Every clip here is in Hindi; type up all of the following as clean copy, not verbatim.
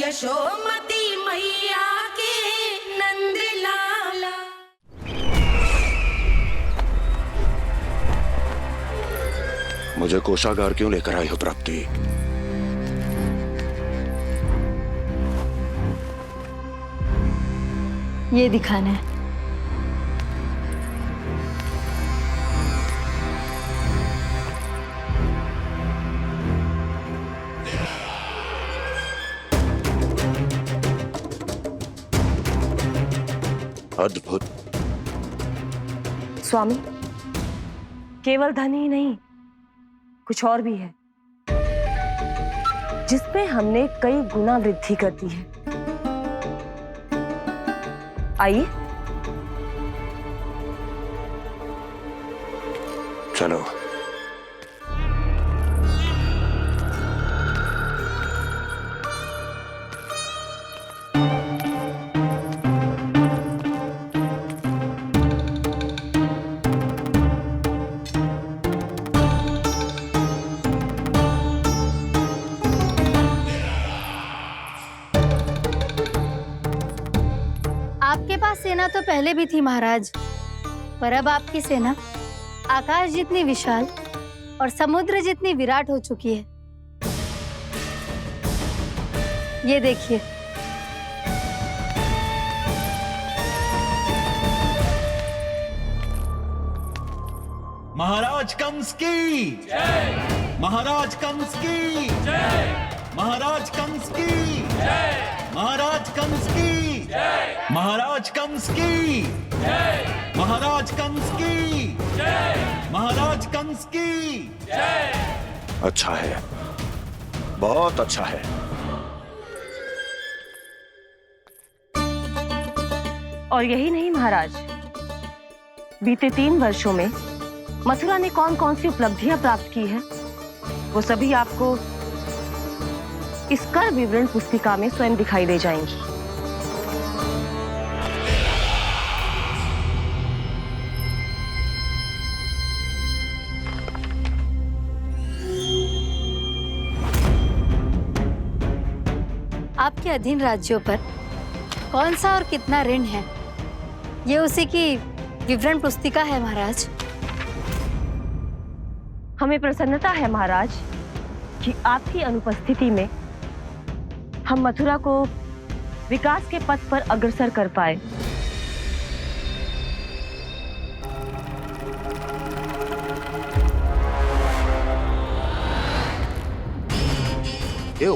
यशोमती मैया के नंद लाला। मुझे कोषागार क्यों लेकर आई हो प्राप्ति? ये दिखाना है। अद्भुत। स्वामी, केवल धन ही नहीं, कुछ और भी है जिसमें हमने कई गुना वृद्धि कर दी है। आइए चलो। आपके पास सेना तो पहले भी थी महाराज, पर अब आपकी सेना आकाश जितनी विशाल और समुद्र जितनी विराट हो चुकी है। ये देखिए। महाराज कंस की जय। महाराज कंस की जय। महाराज कंस की जय। महाराज कंस की जय। महाराज कंस की जय। महाराज कंस की जय। महाराज कंस की जय। अच्छा है, बहुत अच्छा है। और यही नहीं महाराज, बीते 3 वर्षों में मथुरा ने कौन कौन सी उपलब्धियां प्राप्त की है, वो सभी आपको इस कर विवरण पुस्तिका में स्वयं दिखाई दे जाएंगी। आपके अधीन राज्यों पर कौन सा और कितना ऋण है, ये उसी की विवरण पुस्तिका है महाराज। हमें प्रसन्नता है महाराज कि आपकी अनुपस्थिति में हम मथुरा को विकास के पथ पर अग्रसर कर पाए। क्यों?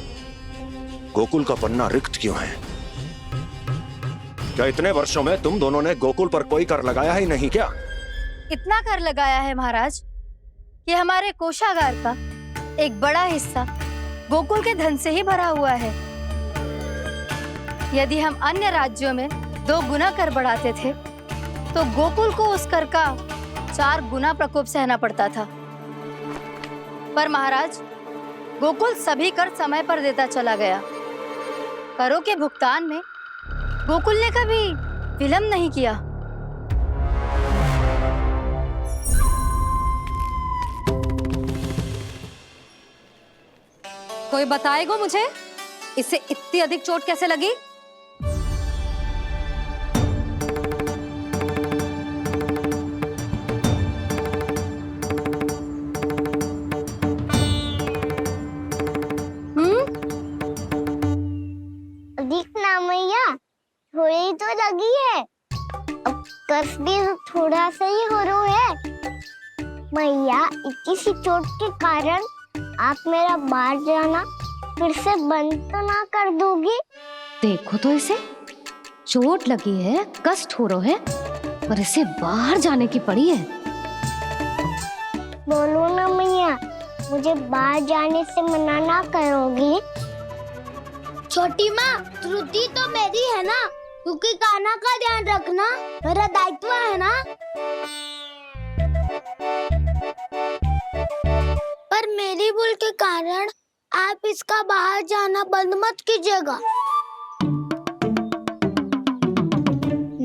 गोकुल का पन्ना रिक्त क्यों है? क्या इतने वर्षों में तुम दोनों ने गोकुल पर कोई कर लगाया ही नहीं क्या? इतना कर लगाया है महाराज कि हमारे कोषागार का एक बड़ा हिस्सा गोकुल के धन से ही भरा हुआ है। यदि हम अन्य राज्यों में 2 गुना कर बढ़ाते थे, तो गोकुल को उस कर का 4 गुना प्रकोप सहना पड़ता था। पर महाराज, गोकुल सभी कर समय पर देता चला गया। करों के भुगतान में गोकुल ने कभी विलंब नहीं किया। कोई बताएगा मुझे, इसे इतनी अधिक चोट कैसे लगी? अधिक ना मैया, थोड़ी तो लगी है। अब कफ भी थोड़ा सा ही हो रहा है। मैया, इतनी सी चोट के कारण आप मेरा बाहर जाना फिर से बंद तो ना कर दोगी? देखो तो इसे, चोट लगी है, कष्ट हो रहा है, पर इसे बाहर जाने की पड़ी है। बोलो ना मैया, मुझे बाहर जाने से मना ना करोगी? छोटी माँ, त्रुटि तो मेरी है ना, क्योंकि कान्हा का ध्यान रखना मेरा दायित्व है ना। पर मेरी भूल के कारण आप इसका बाहर जाना बंद मत कीजिएगा।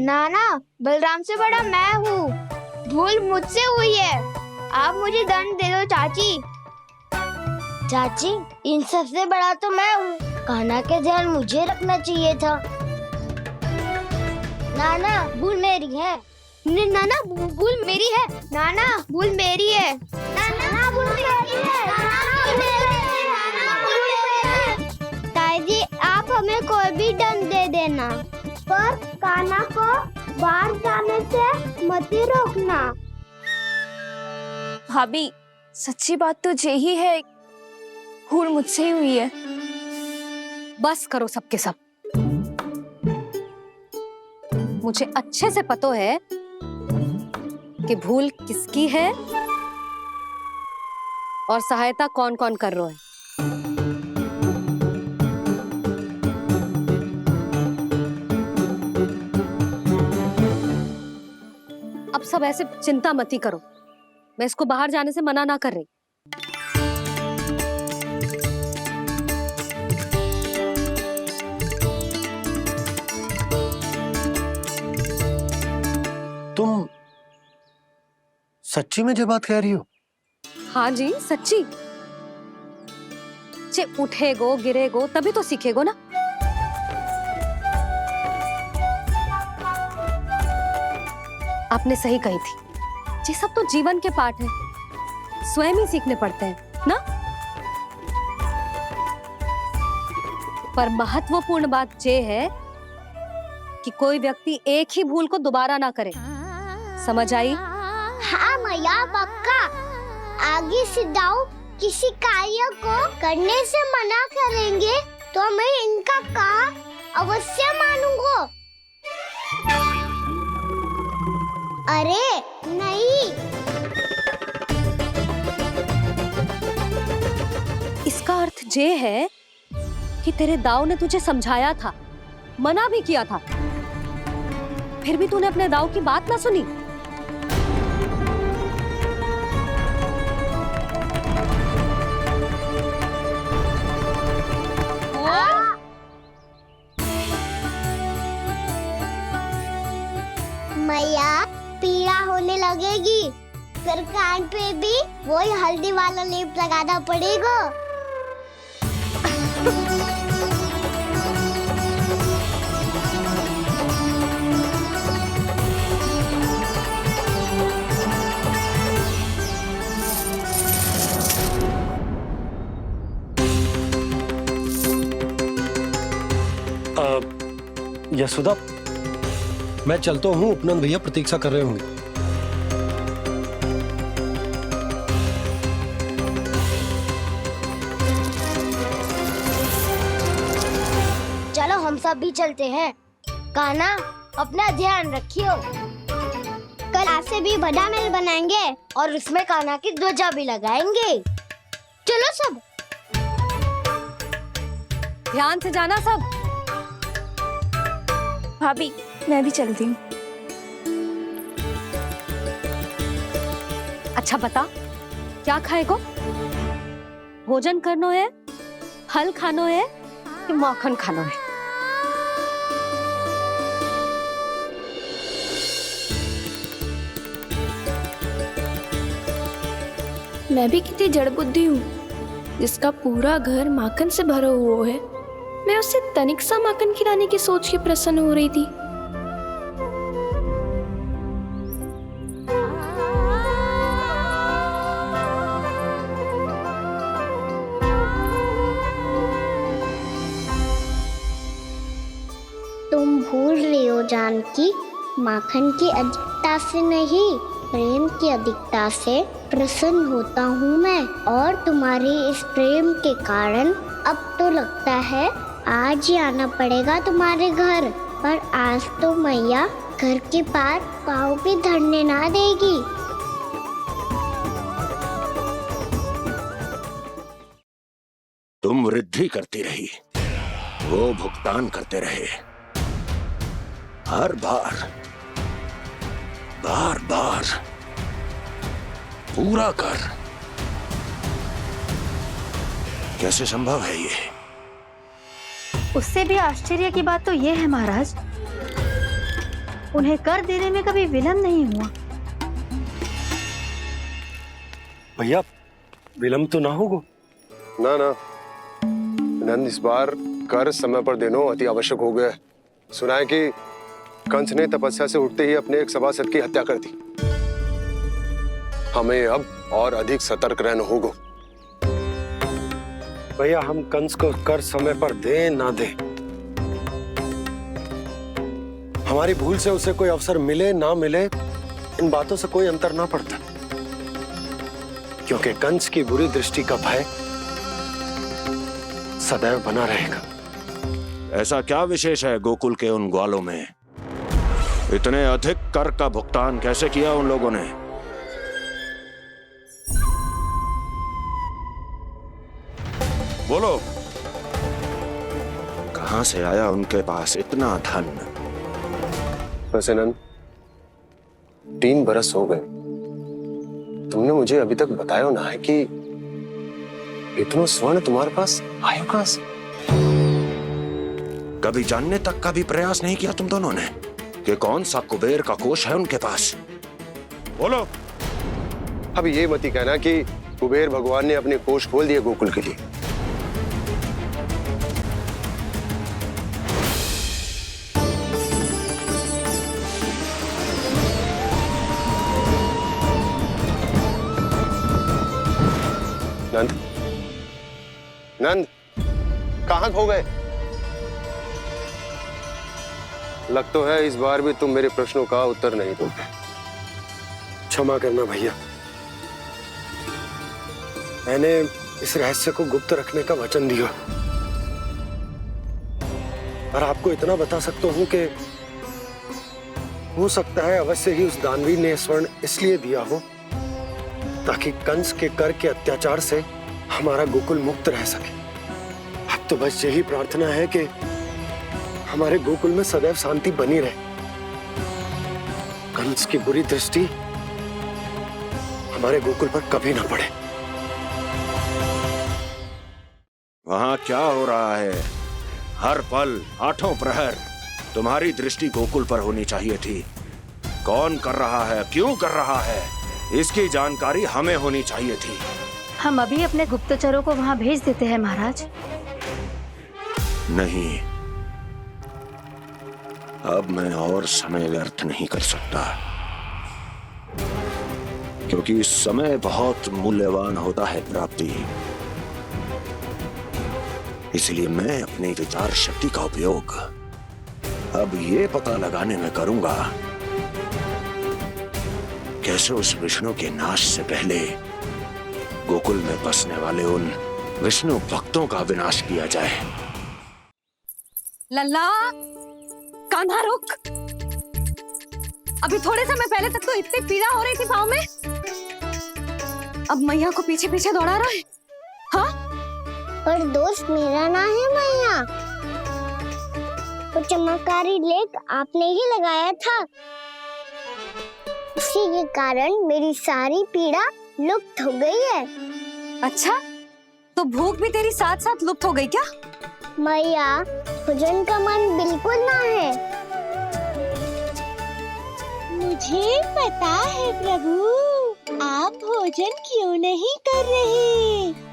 नाना, बलराम से बड़ा मैं हूँ, भूल मुझसे हुई है, आप मुझे दंड दे दो चाची। चाची, इन सबसे बड़ा तो मैं हूँ, कान्हा के ध्यान मुझे रखना चाहिए था। नाना भूल मेरी है। नाना भूल मेरी है। नाना भूल मेरी है। नाना भूल मेरी है। नाना भूल मेरी है। ताई जी आप हमें कोई भी दंड दे देना, पर कान्हा को बाहर जाने से मत ही रोकना। भाभी सच्ची बात तो यही है, भूल मुझसे ही हुई है। बस करो सबके सब। मुझे अच्छे से पता है कि भूल किसकी है और सहायता कौन कौन कर रहा है। अब सब ऐसे चिंता मत ही करो, मैं इसको बाहर जाने से मना ना कर रही। तुम सच्ची में ये बात कह रही हो? हाँ जी सच्ची। जे उठेगो गिरेगो तभी तो सीखेगो ना। आपने सही कही थी, ये सब तो जीवन के पाठ है, स्वयं ही सीखने पड़ते हैं ना। पर महत्वपूर्ण बात ये है कि कोई व्यक्ति एक ही भूल को दोबारा ना करे, समझ आई? हाँ मैया पक्का। आगे से दाऊ किसी कार्य को करने से मना करेंगे तो मैं इनका कहा अवश्य मानूंगा। अरे नहीं। इसका अर्थ ये है कि तेरे दाऊ ने तुझे समझाया था, मना भी किया था, फिर भी तूने अपने दाऊ की बात ना सुनी। मैया पीड़ा होने लगेगी, फिर कान पे भी वही हल्दी वाला लेप लगाना पड़ेगा। यशोदा, मैं चलता हूँ, उपनंद भैया प्रतीक्षा कर रहे होंगे। चलो हम सब भी चलते हैं। कान्हा अपना ध्यान रखियो। कल आज से भी बड़ा महल बनाएंगे और उसमें कान्हा की ध्वजा भी लगाएंगे। चलो सब। ध्यान से जाना सब। भाभी मैं भी चलती हूँ। अच्छा बता, क्या खाएगो? भोजन करनो है, फल खानो है कि माखन खानो है? मैं भी कितनी जड़ बुद्धि हूँ, जिसका पूरा घर माखन से भरा हुआ है। मैं उससे तनिक सा माखन खिलाने की सोच के प्रसन्न हो रही थी। तुम भूल रही हो जानकी, माखन की अधिकता से नहीं, प्रेम की अधिकता से प्रसन्न होता हूँ मैं। और तुम्हारी इस प्रेम के कारण अब तो लगता है आज ही आना पड़ेगा तुम्हारे घर। पर आज तो मैया घर के पार पाँव भी धरने ना देगी। तुम वृद्धि करती रही, वो भुगतान करते रहे। हर बार बार बार पूरा कर। कैसे संभव है ये? उससे भी आश्चर्य की बात तो ये है महाराज, उन्हें कर देने में कभी विलंब नहीं हुआ। भैया विलंब तो ना होगा? ना ना नंद, इस बार कर समय पर देना अति आवश्यक हो गया है। सुना है कि कंस ने तपस्या से उठते ही अपने एक सभासद की हत्या कर दी। हमें अब और अधिक सतर्क रहना होगा। भैया हम कंस को कर समय पर दे ना दे, हमारी भूल से उसे कोई अवसर मिले ना मिले, इन बातों से कोई अंतर ना पड़ता, क्योंकि कंस की बुरी दृष्टि का भय सदैव बना रहेगा। ऐसा क्या विशेष है गोकुल के उन ग्वालों में? इतने अधिक कर का भुगतान कैसे किया उन लोगों ने? बोलो, कहां से आया उनके पास इतना धन? वैसे नंद, 3 बरस हो गए, तुमने मुझे अभी तक बताया ना है कि इतना स्वर्ण तुम्हारे पास आया कहां से? कभी जानने तक का भी प्रयास नहीं किया तुम दोनों ने कि कौन सा कुबेर का कोष है उनके पास? बोलो। अब ये मत ही कहना कि कुबेर भगवान ने अपने कोष खोल दिए गोकुल के लिए। नंद, नंद, कहां खो गए? लग तो है इस बार भी तुम मेरे प्रश्नों का उत्तर नहीं दोगे। क्षमा करना भैया, मैंने इस रहस्य को गुप्त रखने का वचन दिया, और आपको इतना बता सकता हूं कि हो सकता है अवश्य ही उस दानवी ने स्वर्ण इसलिए दिया हो ताकि कंस के कर के अत्याचार से हमारा गोकुल मुक्त रह सके। अब तो बस यही प्रार्थना है कि हमारे गोकुल में सदैव शांति बनी रहे, कंस की बुरी दृष्टि हमारे गोकुल पर कभी ना पड़े। वहां क्या हो रहा है? हर पल, आठों प्रहर तुम्हारी दृष्टि गोकुल पर होनी चाहिए थी। कौन कर रहा है, क्यों कर रहा है, इसकी जानकारी हमें होनी चाहिए थी। हम अभी अपने गुप्तचरों को वहां भेज देते हैं महाराज। नहीं, अब मैं और समय व्यर्थ नहीं कर सकता, क्योंकि समय बहुत मूल्यवान होता है प्राप्ति। इसलिए मैं अपनी विचार शक्ति का उपयोग अब ये पता लगाने में करूंगा कैसे उस विष्णु के नाश से पहले गोकुल में बसने वाले उन विष्णु भक्तों का विनाश किया जाए। लल्ला, कान्हा रुक। अभी थोड़े समय पहले तक तो इतनी पीड़ा हो रही थी पाँव में, अब मैया को पीछे पीछे दौड़ा रहा है। हाँ? पर दोस्त मेरा ना है मैया, वो चमत्कारी लेख आपने ही लगाया था, उसी के कारण मेरी सारी पीड़ा लुप्त हो गई है। अच्छा, तो भूख भी तेरी साथ साथ लुप्त हो गई क्या? मैया, भोजन का मन बिल्कुल ना है। मुझे पता है प्रभु, आप भोजन क्यों नहीं कर रहे।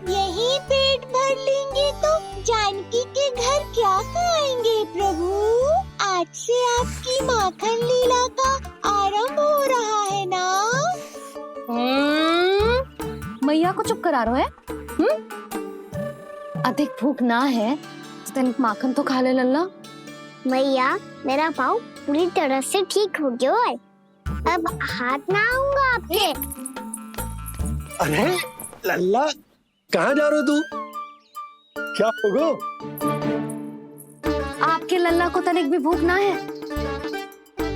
यही पेट भर लेंगे तो जानकी के घर क्या खाएंगे प्रभु। आज से आपकी माखन लीला का आरंभ हो रहा है ना। मैया को चुप करा रहे है। अधिक भूख ना है तो तनिक माखन तो खा ले लल्ला। मैया, मेरा पाँव पूरी तरह से ठीक हो गया है, अब हाथ ना आऊंगा आपके। अरे लल्ला, कहाँ जा रहे हो तू? क्या होगा? आपके लल्ला को तनिक भी भूख ना है?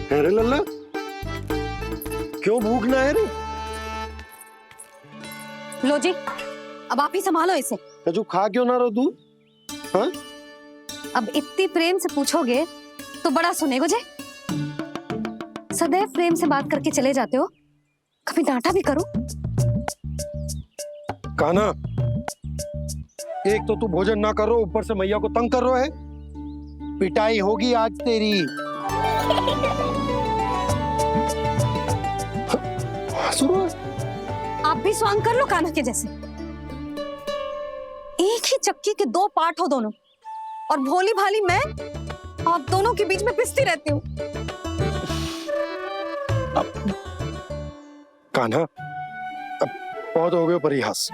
अरे लल्ला, क्यों भूख ना है रे? लो जी, अब आप ही संभालो इसे। तू खा क्यों ना रहो तू? हाँ? अब इतनी प्रेम से पूछोगे तो बड़ा सुनेगो जे। सदैव प्रेम से बात करके चले जाते हो, कभी डांटा भी करो। कान्हा, एक तो तू भोजन ना कर रहा, ऊपर से मैया को तंग कर रहा है। पिटाई होगी आज तेरी। आप भी स्वांग कर लो कान्हा के जैसे। एक ही चक्की के 2 पार्ट हो दोनों। और भोली भाली मैं आप दोनों के बीच में पिसती रहती हूँ। कान्हा, अब बहुत हो गए परिहास।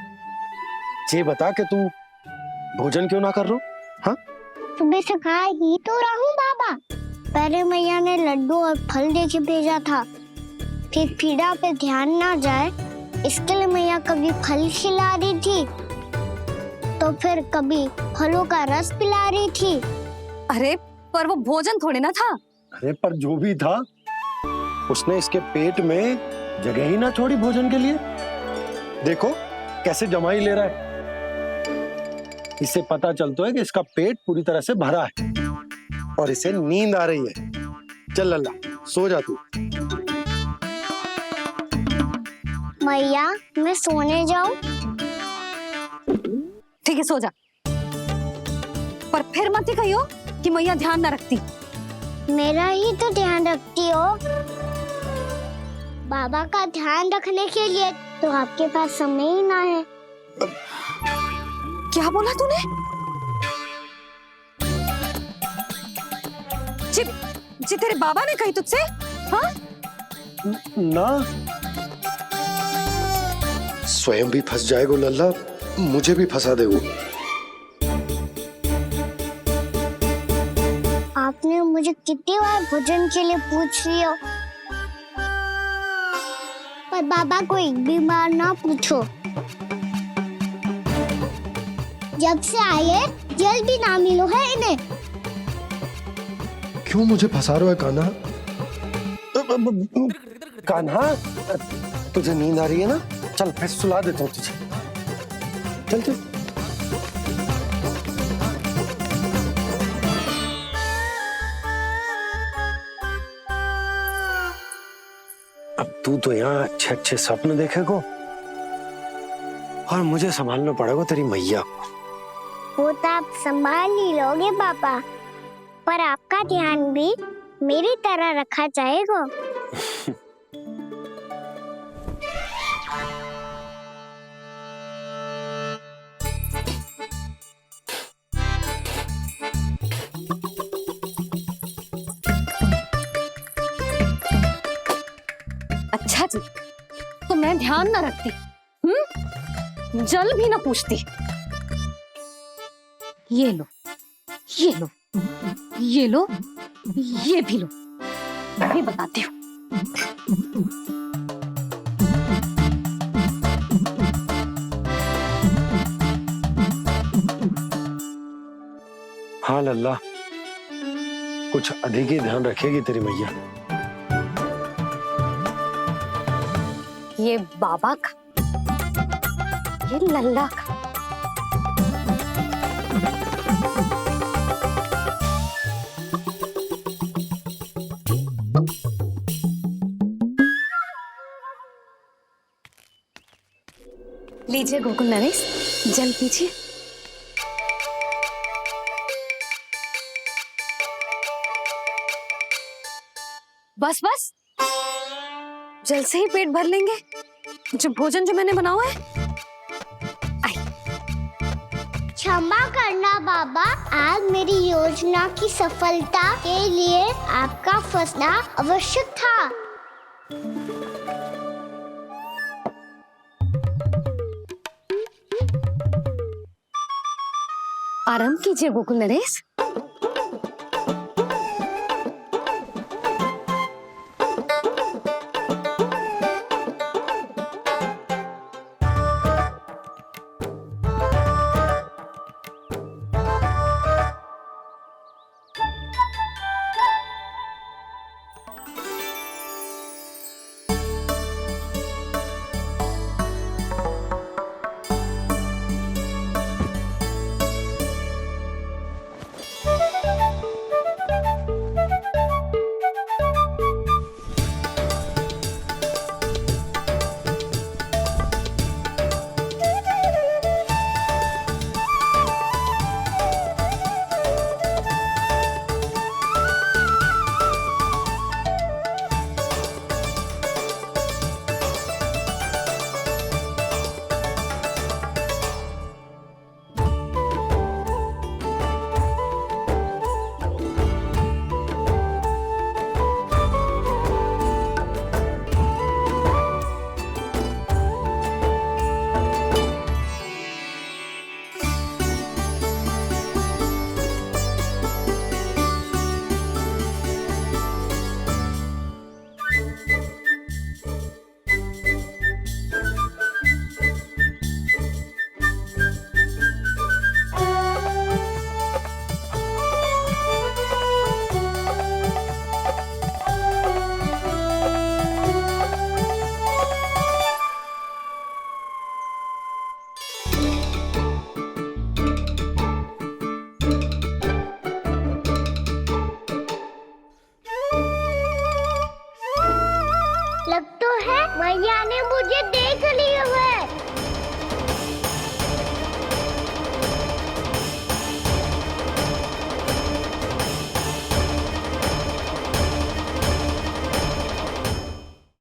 ये बता कि तू भोजन क्यों ना कर रो? हाँ, सुबह से खा ही तो रहा हूँ बाबा। पहले मैया ने लड्डू और फल दे के भेजा था, फिर पीड़ा पे ध्यान ना जाए इसके लिए मैया कभी फल खिला रही थी तो फिर कभी फलों का रस पिला रही थी। अरे पर वो भोजन थोड़े ना था। अरे पर जो भी था, उसने इसके पेट में जगह ही ना छोड़ी भोजन के लिए। देखो कैसे जमाई ले रहा है। इससे पता चलता है कि इसका पेट पूरी तरह से भरा है और इसे नींद आ रही है। चल लल्ला, सो जा तू। मैया, मैं सोने जाऊं? ठीक है, सो जा, पर फिर मत ही कहियो कि मैया ध्यान ना रखती। मेरा ही तो ध्यान रखती हो। बाबा का ध्यान रखने के लिए तो आपके पास समय ही ना है। क्या बोला तूने? जी तेरे बाबा ने कही तुझसे? हाँ? ना, स्वयं भी फंस जाएगा लल्ला, मुझे भी फंसा देगो। आपने मुझे कितनी बार भोजन के लिए पूछ लिया, पर बाबा को एक भी बार ना पूछो। जब से आए जल भी ना मिलो है इन्हें। क्यों मुझे फंसा रहा है कान्हा? कान्हा, तुझे नींद आ रही है ना? चल मैं सुला देता हूँ तुझे। चल चल। अब तू तो यहाँ अच्छे अच्छे सपने देखेगो और मुझे संभालना पड़ेगा तेरी मैया को। वो तो आप संभाल ही लोगे पापा, पर आपका ध्यान भी मेरी तरह रखा जाएगा। अच्छा जी, तो मैं ध्यान ना रखती, जल भी ना पूछती। ये लो, ये लो, ये लो, ये भी लो, मैं भी बताती हूँ। हाँ लल्ला, कुछ अधिक ही ध्यान रखेगी तेरी मैया। ये बाबा का, ये लल्ला का। लीजिए गोकुल नरेश, जल पीजिए। बस बस, जल से ही पेट भर लेंगे। जो भोजन जो मैंने बनाया है। क्षमा करना बाबा, आज मेरी योजना की सफलता के लिए आपका फंसना आवश्यक था। आराम कीजिए गोकुल नरेश।